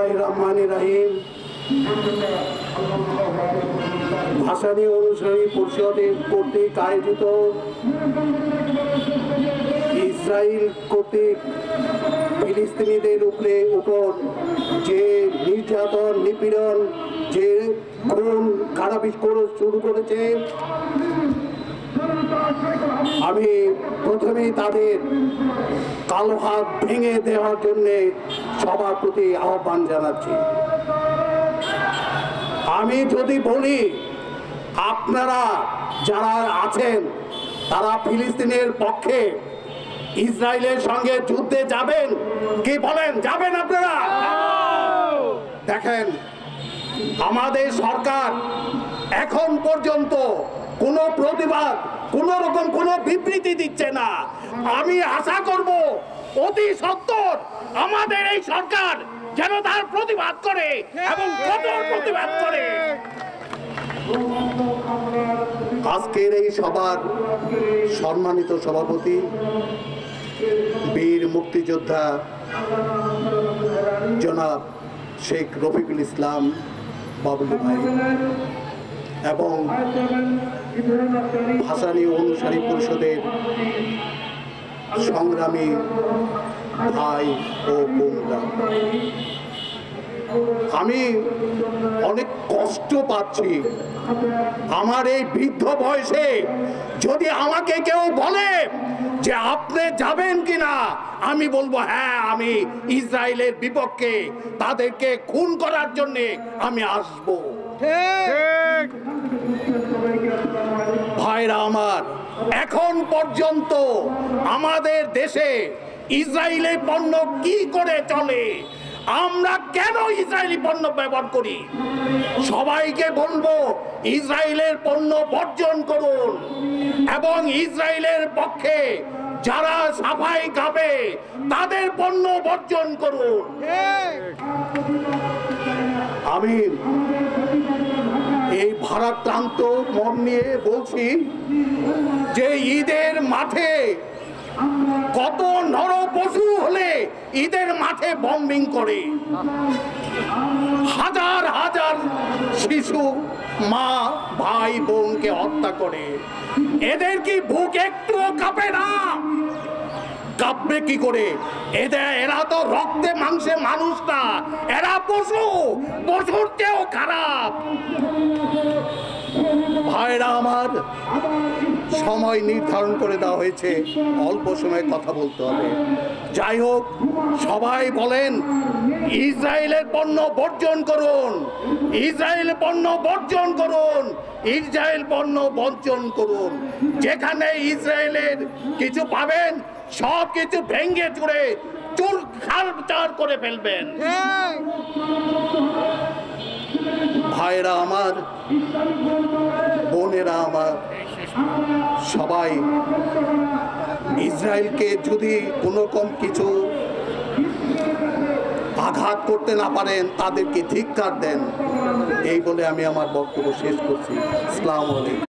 বিসমিল্লাহির রহমানির রহিম। ভাসানী অনুসারী পরিষদের কর্তৃক আয়োজিত ইসরায়েল কর্তৃক ফিলিস্তিনিদের উপর যে নির্যাতন নিপীড়ন যে খুন খারাপি শুরু করেছে, আমি প্রথমেই তাদের কালো হাত ভেঙে দেওয়ার জন্য সবার প্রতি আহ্বান জানাচ্ছি। আমি যদি বলি আপনারা যারা আছেন তারা ফিলিস্তিনের পক্ষে ইসরায়েলের সঙ্গে যুদ্ধে যাবেন কি বলেন? যাবেন আপনারা? দেখেন, আমাদের সরকার এখন পর্যন্ত কোনো প্রতিবাদ, কোনো রকম কোনো বিবৃতি দিচ্ছে না। আমি আশা করব অতি সত্বর আমাদের এই সরকার যেন তার প্রতিবাদ করে এবং কঠোর প্রতিবাদ করে। আজকের এই সভার সম্মানিত সভাপতি বীর মুক্তিযোদ্ধা জনাব শেখ রফিকুল ইসলাম বাবুল ভাই এবং ভাসানী অনুসারী পরিষদের সংগ্রামী ভাই ও বোনরা, আমি অনেক কষ্ট পাচ্ছি। আমার এই বৃদ্ধ বয়সে যদি আমাকে কেউ বলে যে আপনি যাবেন কিনা, আমি বলবো হ্যাঁ, আমি ইসরায়েলের বিপক্ষে, তাদেরকে খুন করার জন্য আমি আসব। ভাইরা আমার, এখন পর্যন্ত আমাদের দেশে ইসরায়েলের পণ্য কি করে চলে, আমরা কেন ইসরায়েলি পণ্য ব্যবহার করি? সবাইকে বলবো ইসরায়েলের পণ্য বর্জন করুন এবং ইসরায়েলের পক্ষে যারা সাফাই গাবে তাদের পণ্য বর্জন করুন। আমি এই ভারাক্রান্ত মন নিয়ে বলছি যে ঈদের মাঠে কত নর পশু হলে ঈদের মাঠে বম্বিং করে, হাজার হাজার শিশু মা ভাই বোনকে হত্যা করে। এদের কি বুক একটুও কাঁপে না? কাঁপবে কি করে? এরা তো রক্তে মাংসে মানুষ না, এরা পশু, পশুর চেয়েও খারাপ। ভাইরা আমার, সময় নির্ধারণ করে দেওয়া হয়েছে, অল্প সময়ে কথা বলতে হবে। যাই হোক, সবাই বলেন ইসরায়েলের পণ্য বর্জন করুন, ইসরায়েল পণ্য বর্জন করুন, ইসরায়েল পণ্য বর্জন করুন। যেখানে ইসরায়েলের কিছু পাবেন সব কিছু ভেঙে চুরে চুর খালচার করে ফেলবেন। ভাইরা আমার, বোনেরা আমার, সবাই ইসরায়েলকে যদি কোনো রকম কিছু আঘাত করতে না পারেন তাদেরকে ধিক্কার দেন। এই বলে আমি আমার বক্তব্য শেষ করছি। আসসালামু আলাইকুম।